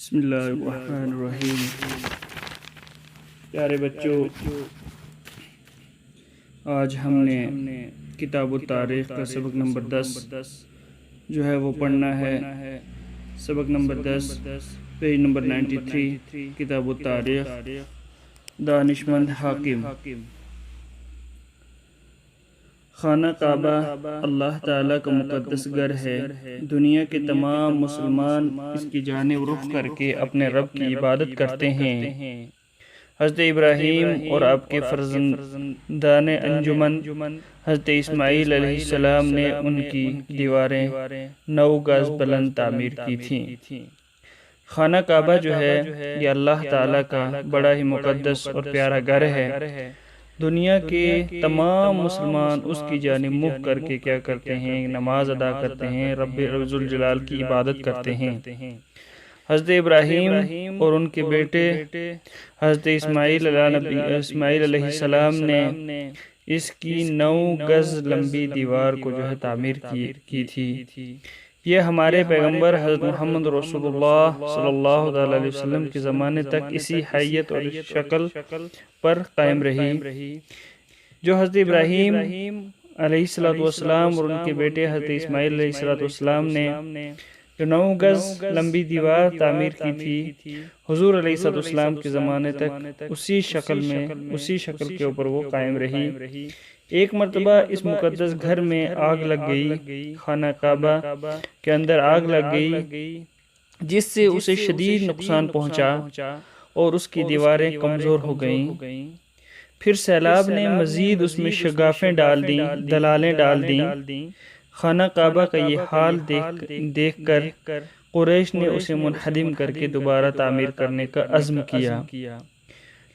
بسم اللہ الرحمن الرحیم۔ پیارے بچوں، آج ہم نے کتاب التاریخ کا سبق نمبر 10 جو ہے وہ پڑھنا ہے۔ سبق نمبر 10 پیج نمبر 93، کتاب التاریخ، دانشمند حاکم۔ خانہ کعبہ اللہ تعالیٰ کا مقدس گھر ہے۔ دنیا کے تمام مسلمان اس کی جانب رخ کر کے اپنے رب کی عبادت کرتے ہیں۔ حضرت ابراہیم اور آپ کے فرزندان انجمن حضرت اسماعیل علیہ السلام نے ان کی دیواریں 9 گز بلند تعمیر کی تھیں۔ خانہ کعبہ جو ہے یہ اللہ تعالیٰ کا بڑا ہی مقدس اور پیارا گھر ہے۔ دنیا کے تمام مسلمان اس کی جانب منہ کر کے کیا کرتے ہیں؟ نماز ادا کرتے ہیں، رب ذوالجلال کی عبادت کرتے ہیں۔ حضرت ابراہیم اور ان کے بیٹے حضرت اسماعیل علیہ السلام نے اس کی 9 گز لمبی دیوار کو جو ہے تعمیر کی تھی۔ یہ ہمارے پیغمبر حضرت محمد رسول اللہ صلی اللہ علیہ وسلم کے زمانے تک اسی حیت اور شکل پر قائم رہی، جو حضرت ابراہیم علیہ السلام اور ان کے بیٹے حضرت اسماعیل علیہ السلام نے جو 9 گز لمبی دیوار تعمیر کی تھی، حضور علیہ السلام کے زمانے تک اسی شکل کے اوپر وہ قائم رہی۔ ایک مرتبہ اس مقدس گھر میں آگ لگ گئی، خانہ کعبہ کے اندر آگ لگ گئی، جس سے اسے شدید نقصان پہنچا اور اس کی دیواریں کمزور ہو گئیں۔ پھر سیلاب نے مزید اس میں شگافیں ڈال دیں، دلالیں ڈال دیں۔ خانہ کعبہ کا یہ حال دیکھ کر قریش نے اسے منہدم کر کے دوبارہ تعمیر کرنے کا عزم کیا۔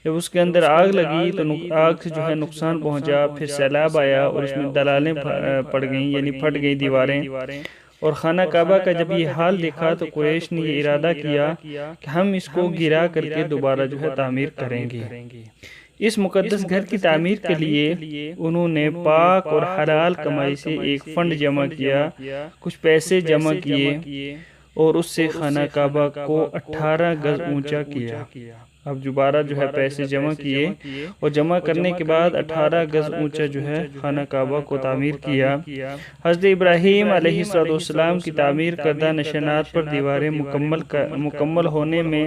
جب اس کے اندر آگ لگی تو آگ سے جو ہے نقصان پہنچا، پھر سیلاب آیا اور اس میں دلالیں پڑ گئیں، یعنی پھٹ گئی دیواریں۔ اور خانہ کعبہ کا جب یہ حال دیکھا تو قریش نے یہ ارادہ کیا کہ ہم اس کو گرا کر کے دوبارہ جو ہے تعمیر کریں گے۔ اس مقدس گھر کی تعمیر کے لیے انہوں نے پاک اور حلال کمائی سے ایک فنڈ جمع کیا، کچھ پیسے جمع کیے اور اس سے خانہ کعبہ کو 18 گز اونچا کیا۔ اب دوبارہ جو ہے پیسے جمع کیے اور جمع کرنے کے بعد 18 گز اونچا جو ہے خانہ کعبہ کو تعمیر کیا۔ حضرت ابراہیم علیہ السلام کی تعمیر کردہ نشانات پر دیواریں مکمل ہونے میں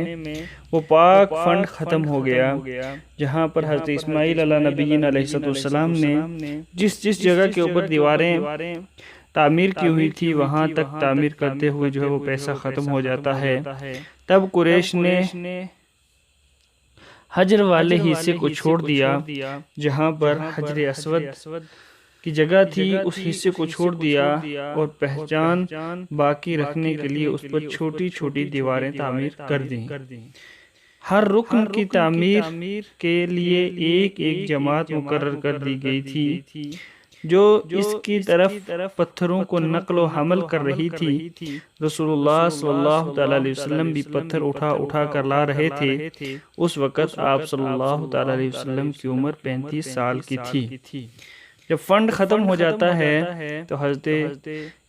وہ پاک فنڈ ختم ہو گیا، جہاں پر حضرت اسماعیل علیہ نبیین علیہ السلام نے جس جگہ کے اوپر دیواریں تعمیر کی ہوئی تھی وہاں تک تعمیر کرتے ہوئے جو ہے وہ پیسہ ختم ہو جاتا ہے۔ تب قریش نے حجر والے حصے کو چھوڑ دیا، جہاں پر حجر اسود کی جگہ تھی اس حصے کو چھوڑ دیا اور پہچان باقی رکھنے کے لیے اس پر چھوٹی چھوٹی دیواریں تعمیر کر دیں۔ ہر رکن کی تعمیر کے لیے ایک جماعت مقرر کر دی گئی تھی جو اس کی طرف پتھروں کو نقل و حمل کر رہی تھی۔ رسول اللہ صلی اللہ علیہ وسلم بھی پتھر اٹھا کر لا رہے تھے۔ اس وقت آپ صلی اللہ علیہ وسلم کی عمر 35 سال کی تھی۔ جب فنڈ ختم ہو جاتا ہے تو حضرت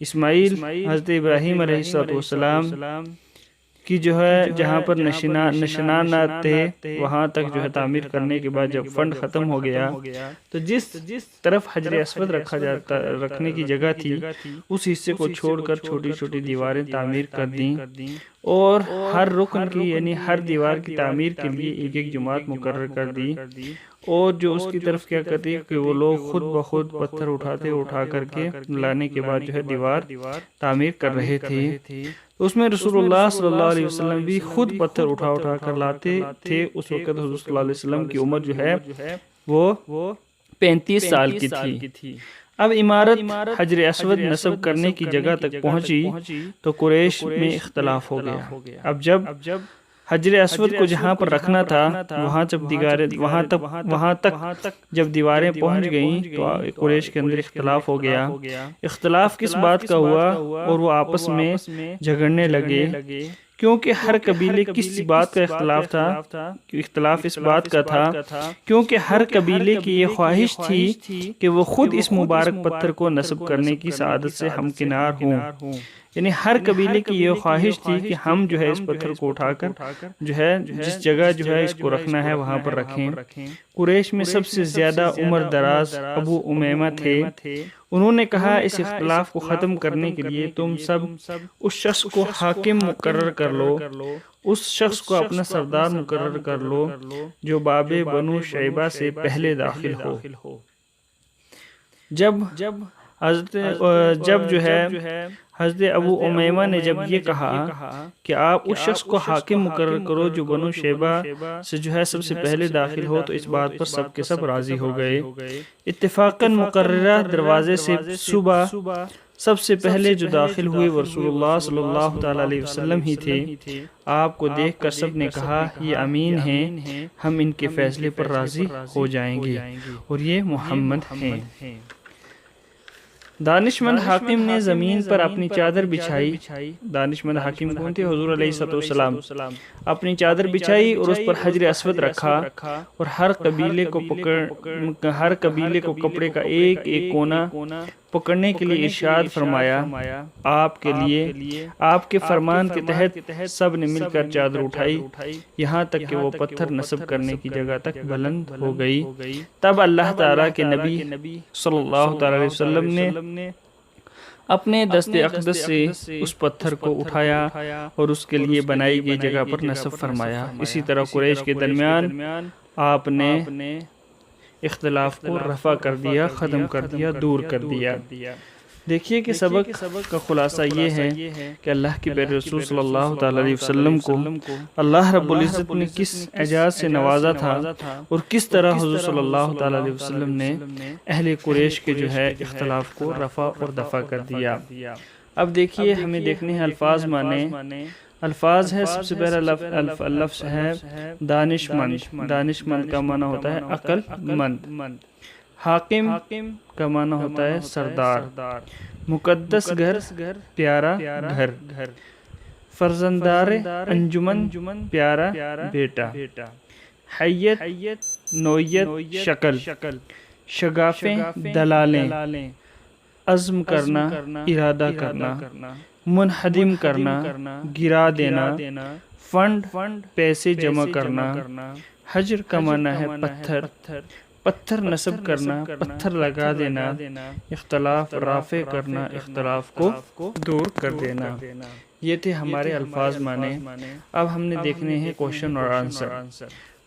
اسماعیل حضرت ابراہیم علیہ السلام کی جو ہے جہاں پر نشانات تھے وہاں تک جو ہے تعمیر کرنے کے بعد جب فنڈ ختم ہو گیا تو جس طرف حجر اسود رکھنے کی جگہ تھی اس حصے کو چھوڑ کر چھوٹی چھوٹی دیواریں تعمیر کر دیں اور ہر رکن کی یعنی ہر دیوار کی تعمیر کے لیے ایک جماعت مقرر کر دی، اور جو اس کی طرف کیا کرتی کہ وہ لوگ خود بخود پتھر اٹھا کر کے لانے کے بعد جو ہے دیوار تعمیر کر رہے تھے۔ اس میں رسول اللہ صلی اللہ علیہ وسلم بھی خود پتھر اٹھا کر لاتے تھے۔ اس وقت حضور صلی اللہ علیہ وسلم کی عمر جو ہے وہ 35 سال کی تھی۔ اب عمارت حجر اسود نصب کرنے کی جگہ تک پہنچی تو قریش میں اختلاف ہو گیا۔ اب جب حجر اسود کو جہاں پر رکھنا تھا وہاں تک جب دیواریں پہنچ گئیں تو قریش کے اندر اختلاف ہو گیا۔ اختلاف کس بات کا ہوا اور وہ آپس میں جھگڑنے لگے کیونکہ ہر قبیلے کس بات کا اختلاف تھا، اختلاف اس بات کا تھا کیونکہ ہر قبیلے کی یہ خواہش تھی کہ وہ خود اس مبارک پتھر کو نصب کرنے کی سعادت سے ہمکنار ہوں۔ یعنی ہر قبیلے کی یہ خواہش تھی کہ ہم جو ہے اس پتھر کو اٹھا کر جو ہے جس جگہ جو ہے اس کو رکھنا ہے وہاں پر رکھیں۔ قریش میں سب سے زیادہ عمر دراز ابو امیمہ تھے۔ انہوں نے کہا اس اختلاف کو ختم کرنے کے لیے تم سب اس شخص کو حاکم مقرر کر لو، اس شخص کو اپنا سردار مقرر کر لو جو باب بنو شیبہ سے پہلے داخل ہو۔ جب جو ہے حضرت ابو امیمہ نے جب یہ کہا کہ آپ اس شخص کو حاکم مقرر کرو جو بنو شیبہ سے جو ہے سب سے پہلے داخل ہو، تو اس بات پر سب کے سب راضی ہو گئے۔ اتفاقاً مقررہ دروازے سے صبح سب سے پہلے جو داخل ہوئے وہ رسول اللہ صلی اللہ تعالی علیہ وسلم ہی تھے۔ آپ کو دیکھ کر سب نے کہا یہ امین ہیں، ہم ان کے فیصلے پر راضی ہو جائیں گے اور یہ محمد ہیں۔ دانشمند حاکم نے زمین پر اپنی چادر بچھائی۔ دانشمند حاکم کون تھے؟ حضور علیہ السلام۔ اپنی چادر بچھائی اور اس پر حجر اسود رکھا اور ہر قبیلے کو کپڑے کا ایک ایک کونا پکڑنے کے لیے ارشاد فرمایا۔ آپ کے لیے آپ کے فرمان کے تحت سب نے مل کر چادر اٹھائی یہاں تک کہ وہ پتھر نصب کرنے کی جگہ تک بلند ہو گئی۔ تب اللہ تعالیٰ کے نبی صلی اللہ تعالی علیہ وسلم نے اپنے دست اقدس سے اس پتھر کو اٹھایا اور اس کے لیے بنائی گئی جگہ پر نصب فرمایا۔ اسی طرح قریش کے درمیان آپ نے اختلاف کو رفع کر دیا، ختم کر دیا، دور کر دیا۔ دیکھیے کہ سبق کا خلاصہ یہ ہے کہ اللہ کے پیارے رسول صلی اللہ تعالی علیہ وسلم کو اللہ رب العزت نے کس اعجاز سے نوازا تھا اور کس طرح حضور صلی اللہ تعالی علیہ وسلم نے اہل قریش کے جو ہے اختلاف کو رفع اور دفع کر دیا۔ اب دیکھیے ہمیں دیکھنے ہیں الفاظ معنی۔ الفاظ ہے سب سے پہلا لفظ ہے دانشمند۔ دانشمند کا معنی ہوتا ہے عقل مند۔ حاکم کا معنی ہوتا ہے سردار۔ مقدس گھر پیارا گھر۔ فرزندار انجمن پیارا بیٹا۔ حیت نوعیت شکل۔ شگافیں دلالیں۔ عزم کرنا ارادہ کرنا۔ منہدم کرنا گرا دینا۔ فنڈ پیسے جمع کرنا۔ حجر کا معنی ہے پتھر۔ پتھر نصب کرنا، پتھر لگا دینا۔ اختلاف رافع کرنا، اختلاف کو دور کر دینا۔ یہ تھے ہمارے الفاظ معنی۔ اب ہم نے دیکھنے ہیں کوشچن اور آنسر۔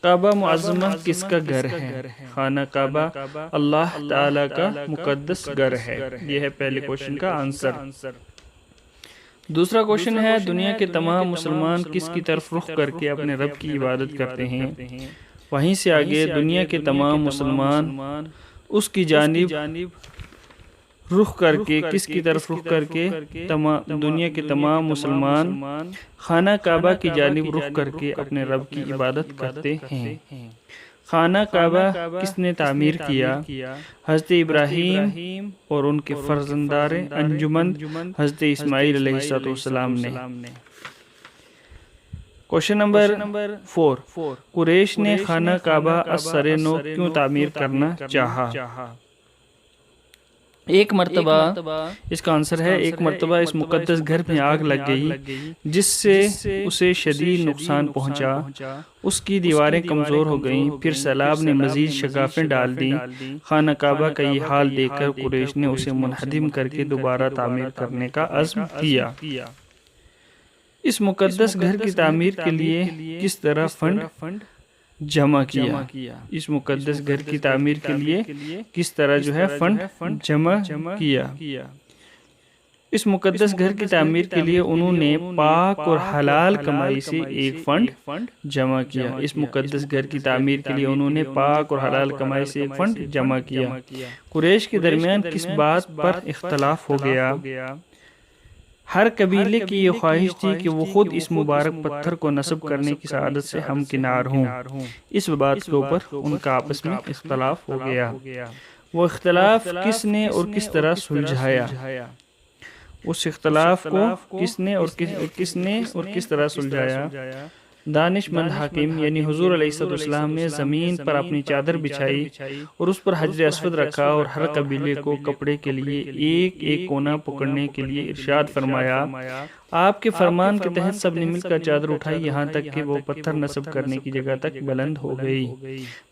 کعبہ معظمہ کس کا گھر ہے؟ خانہ کعبہ اللہ تعالی کا مقدس گھر ہے۔ یہ ہے پہلے کوشچن کا آنسر۔ دوسرا کوشچن ہے دنیا کے تمام مسلمان کس کی طرف رخ کر کے اپنے رب کی عبادت کرتے ہیں؟ وہیں سے آگے دنیا کے تمام مسلمان اس کی جانب رخ کر کے کس کی طرف رخ کر کے دنیا کے تمام مسلمان خانہ کعبہ کی جانب رخ کر کے اپنے رب کی عبادت کرتے ہیں۔ خانہ کعبہ کس نے تعمیر کیا؟ حضرت ابراہیم اور ان کے فرزندار انجمن حضرت اسماعیل علیہ السلام نے۔ کوشچن نمبر 4، قریش نے خانہ کعبہ از-سر نو کیوں تعمیر کرنا چاہا؟ ایک مرتبہ اس کا آنسر ہے ایک مرتبہ اس مقدس گھر میں آگ لگ گئی جس سے اسے شدید نقصان پہنچا۔ اس کی دیواریں کمزور ہو گئیں، پھر سیلاب نے مزید شگافیں ڈال دیں۔ خانہ کعبہ کا یہ حال دیکھ کر قریش نے اسے منہدم کر کے دوبارہ تعمیر کرنے کا عزم کیا۔ اس مقدس گھر کی تعمیر کے لیے کس طرح فنڈ جمع کیا؟ اس مقدس گھر کی تعمیر کے لیے کس طرح جو ہے فنڈ جمع کیا؟ اس مقدس گھر کی تعمیر کے لیے انہوں نے پاک اور حلال کمائی سے ایک فنڈ جمع کیا۔ اس مقدس گھر کی تعمیر کے لیے انہوں نے پاک اور حلال کمائی سے ایک فنڈ جمع کیا۔ قریش کے درمیان کس بات پر اختلاف ہو گیا؟ ہر قبیلے کی یہ خواہش تھی کہ وہ خود اس مبارک پتھر کو نصب کرنے کی سعادت سے ہمکنار ہوں۔ اس بات کے اوپر ان کا آپس میں اختلاف ہو گیا۔ وہ اختلاف کس نے اور کس طرح سلجھایا؟ اس اختلاف کو کس نے اور کس طرح سلجھایا؟ دانش مند حاکم یعنی حضور علیہ السلام نے زمین پر اپنی چادر بچھائی اور اس پر حجر اسود رکھا اور ہر قبیلے کو کپڑے کے لیے ایک ایک کونا پکڑنے کے لیے ارشاد فرمایا۔ آپ کے فرمان کے تحت سب نے مل کر چادر اٹھائی یہاں تک کہ وہ پتھر نصب کرنے کی جگہ تک بلند ہو گئی۔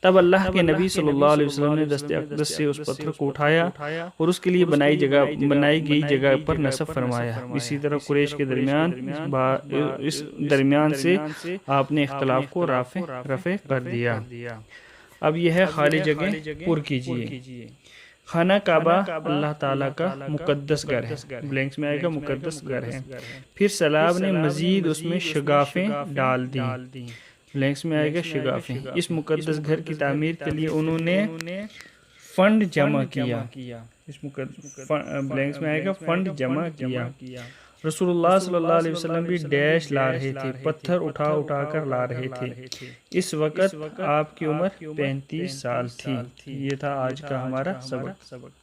تب اللہ کے نبی صلی اللہ علیہ وسلم نے دست اقدس سے اس پتھر کو اٹھایا اور اس کے لیے بنائی گئی جگہ پر نصب فرمایا۔ اسی طرح قریش کے اس درمیان سے آپ نے اختلاف کو رفع کر دیا۔ اب یہ ہے خالی جگہ پر کیجیے۔ خانہ کعبہ اللہ تعالیٰ کا مقدس گھر ہے، بلینکس میں آئے گا مقدس گھر ہے۔ پھر سیلاب نے مزید اس میں شگافیں ڈال دیں، بلینکس میں آئے گا شگافیں۔ اس مقدس گھر کی تعمیر کے لیے انہوں نے فنڈ جمع کیا، بلینکس میں آئے گا فنڈ جمع کیا۔ رسول اللہ صلی اللہ علیہ وسلم بھی ڈیش لا رہے تھے، پتھر اٹھا کر لا رہے تھے۔ اس وقت آپ کی عمر 35 سال تھی۔ یہ تھا آج کا ہمارا سبق۔